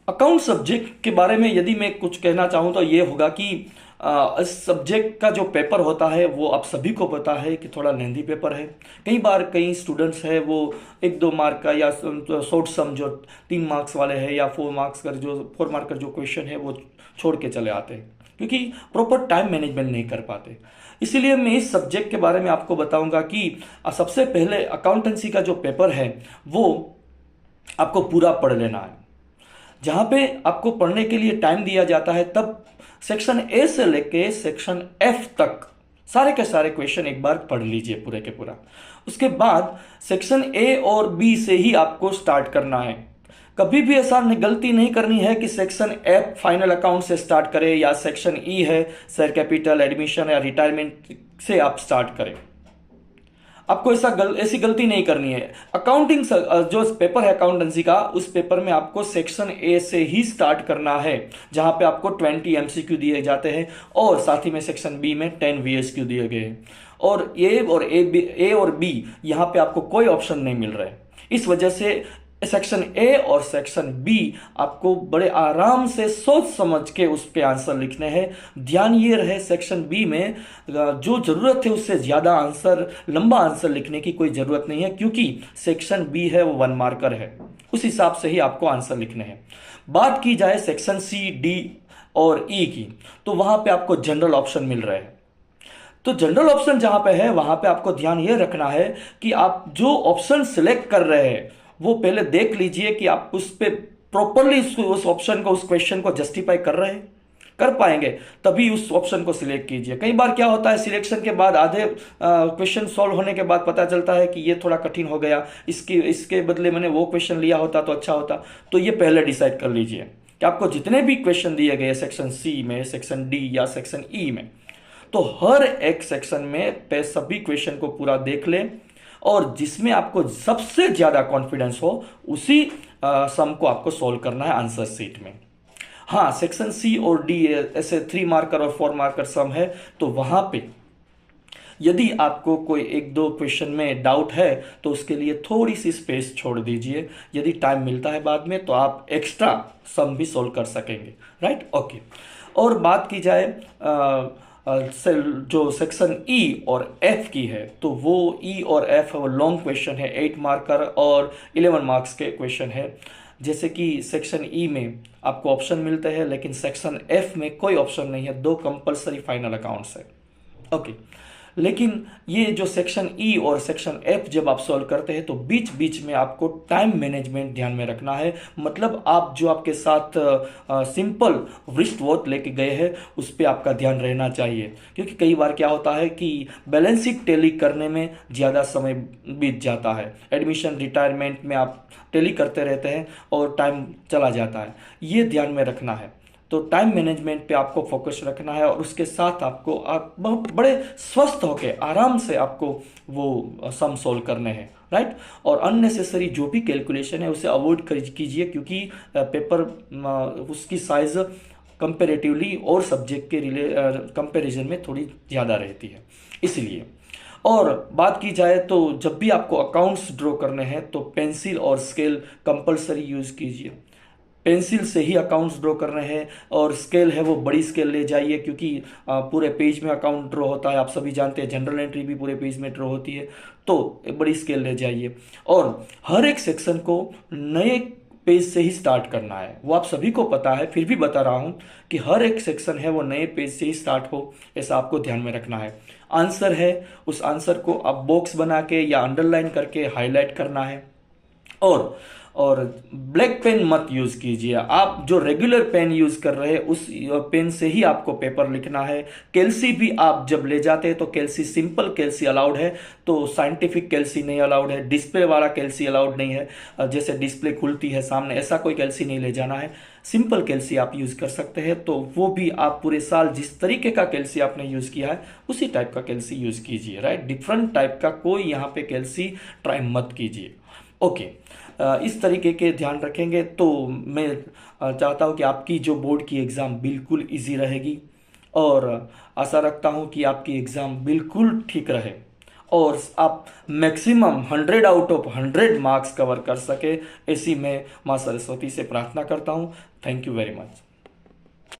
Account subject के बारे में यदि मैं कुछ कहना चाहूँ तो ये होगा कि इस सब्जेक्ट का जो पेपर होता है वो आप सभी को पता है कि थोड़ा लेंदी पेपर है। कई बार कई स्टूडेंट्स है वो 1-2 मार्क का या शॉर्ट सम जो 3 मार्क्स वाले हैं या 4 मार्क्स का जो 4 मार्क का जो क्वेश्चन है वो छोड़ के चले आते हैं क्योंकि प्रॉपर टाइम मैनेजमेंट नहीं कर पाते। इसीलिए मैं इस सब्जेक्ट के बारे में आपको बताऊंगा कि सबसे पहले अकाउंटेंसी का जो पेपर है वो आपको पूरा पढ़ लेना है। जहां पे आपको पढ़ने के लिए टाइम दिया जाता है तब सेक्शन ए से लेके सेक्शन एफ तक सारे के सारे क्वेश्चन एक बार पढ़ लीजिए पूरे के पूरा। उसके बाद सेक्शन ए और बी से ही आपको स्टार्ट करना है। कभी भी ऐसा गलती नहीं करनी है कि सेक्शन एफ फाइनल अकाउंट से स्टार्ट करें या सेक्शन ई है शेयर कैपिटल एडमिशन या रिटायरमेंट से आप स्टार्ट करें। आपको ऐसी गलती नहीं करनी है। अकाउंटिंग जो पेपर है अकाउंटेंसी का उस पेपर में आपको सेक्शन ए से ही स्टार्ट करना है जहां पे आपको 20 एमसीक्यू दिए जाते हैं और साथ ही में सेक्शन बी में 10 वीएसक्यू दिए गए हैं। और ए और बी यहां पे आपको कोई ऑप्शन नहीं मिल रहा है। इस वजह से सेक्शन ए और सेक्शन बी आपको बड़े आराम से सोच समझ के उस पे आंसर लिखने हैं। ध्यान ये रहे सेक्शन बी में जो जरूरत है उससे ज्यादा आंसर लंबा आंसर लिखने की कोई जरूरत नहीं है क्योंकि सेक्शन बी है वो 1 मार्कर है। उस हिसाब से ही आपको आंसर लिखने हैं। बात की जाए सेक्शन सी डी और ई की तो वहां पे आपको जनरल ऑप्शन मिल रहे हैं। तो जनरल ऑप्शन जहां पे है वहां पे आपको ध्यान ये रखना है कि आप जो ऑप्शन सिलेक्ट कर रहे हैं वो पहले देख लीजिए कि आप उस पे प्रॉपरली उस ऑप्शन को उस क्वेश्चन को जस्टिफाई कर रहे हैं, कर पाएंगे तभी उस ऑप्शन को सिलेक्ट कीजिए। कई बार क्या होता है सिलेक्शन के बाद आधे क्वेश्चन सॉल्व होने के बाद पता चलता है कि ये थोड़ा कठिन हो गया, इसके बदले मैंने वो क्वेश्चन लिया होता तो अच्छा होता। तो ये पहले डिसाइड कर लीजिए कि आपको जितने भी क्वेश्चन दिए गए सेक्शन सी में सेक्शन डी या सेक्शन ई में तो हर एक सेक्शन में पे सभी क्वेश्चन को पूरा देख लें और जिसमें आपको सबसे ज्यादा कॉन्फिडेंस हो उसी सम को आपको सॉल्व करना है आंसर शीट में। हाँ सेक्शन सी और डी ऐसे 3 मार्कर और 4 मार्कर सम है तो वहां पे यदि आपको कोई 1-2 क्वेश्चन में डाउट है तो उसके लिए थोड़ी सी स्पेस छोड़ दीजिए। यदि टाइम मिलता है बाद में तो आप एक्स्ट्रा सम भी सॉल्व कर सकेंगे। Right okay. और बात की जाए जो सेक्शन ई और एफ की है तो वो ई और एफ है वो लॉन्ग क्वेश्चन है 8 मार्कर और 11 मार्क्स के क्वेश्चन है। जैसे कि सेक्शन ई में आपको ऑप्शन मिलते हैं लेकिन सेक्शन एफ में कोई ऑप्शन नहीं है, 2 कंपलसरी फाइनल अकाउंट्स है। ओके लेकिन ये जो सेक्शन ई और सेक्शन एफ जब आप सॉल्व करते हैं तो बीच बीच में आपको टाइम मैनेजमेंट ध्यान में रखना है। मतलब आप जो आपके साथ सिंपल रिस्ट वॉच लेके गए हैं उस पर आपका ध्यान रहना चाहिए क्योंकि कई बार क्या होता है कि बैलेंस शीट टैली करने में ज़्यादा समय बीत जाता है। एडमिशन रिटायरमेंट में आप टैली करते रहते हैं और टाइम चला जाता है, ये ध्यान में रखना है। तो टाइम मैनेजमेंट पे आपको फोकस रखना है और उसके साथ आपको आप बहुत बड़े स्वस्थ होके आराम से आपको वो सम सोल्व करने हैं। राइट और अननेसेसरी जो भी कैलकुलेशन है उसे अवॉइड कीजिए क्योंकि पेपर उसकी साइज कंपेरेटिवली और सब्जेक्ट के कंपैरिजन में थोड़ी ज़्यादा रहती है इसलिए। और बात की जाए तो जब भी आपको अकाउंट्स ड्रॉ करने हैं तो पेंसिल और स्केल कंपलसरी यूज़ कीजिए। पेंसिल से ही अकाउंट्स ड्रॉ कर रहे हैं और स्केल है वो बड़ी स्केल ले जाइए क्योंकि पूरे पेज में अकाउंट ड्रॉ होता है। आप सभी जानते हैं जनरल एंट्री भी पूरे पेज में ड्रॉ होती है तो एक बड़ी स्केल ले जाइए। और हर एक सेक्शन को नए पेज से ही स्टार्ट करना है, वो आप सभी को पता है फिर भी बता रहा हूं कि हर एक सेक्शन है वो नए पेज से ही स्टार्ट हो, ऐसा आपको ध्यान में रखना है। आंसर है उस आंसर को आप बॉक्स बना के या अंडरलाइन करके हाईलाइट करना है। और ब्लैक पेन मत यूज कीजिए, आप जो रेगुलर पेन यूज कर रहे हैं उस पेन से ही आपको पेपर लिखना है। कैल्सी भी आप जब ले जाते हैं तो कैल्सी सिंपल कैल्सी अलाउड है, तो साइंटिफिक कैल्सी नहीं अलाउड है। डिस्प्ले वाला कैल्सी अलाउड नहीं है, जैसे डिस्प्ले खुलती है सामने ऐसा कोई कैल्सी नहीं ले जाना है। सिंपल कैल्सी आप यूज कर सकते हैं, तो वो भी आप पूरे साल जिस तरीके का कैल्सी आपने यूज किया है उसी टाइप का कैल्सी यूज कीजिए। राइट, डिफरेंट टाइप का कोई यहाँ पे कैल्सी ट्राई मत कीजिए। ओके, इस तरीके के ध्यान रखेंगे तो मैं चाहता हूँ कि आपकी जो बोर्ड की एग्ज़ाम बिल्कुल इजी रहेगी और आशा रखता हूँ कि आपकी एग्ज़ाम बिल्कुल ठीक रहे। और आप maximum 100 out of 100 marks cover कर सके, ऐसी मैं माँ सरस्वती से प्रार्थना करता हूँ। Thank you very much.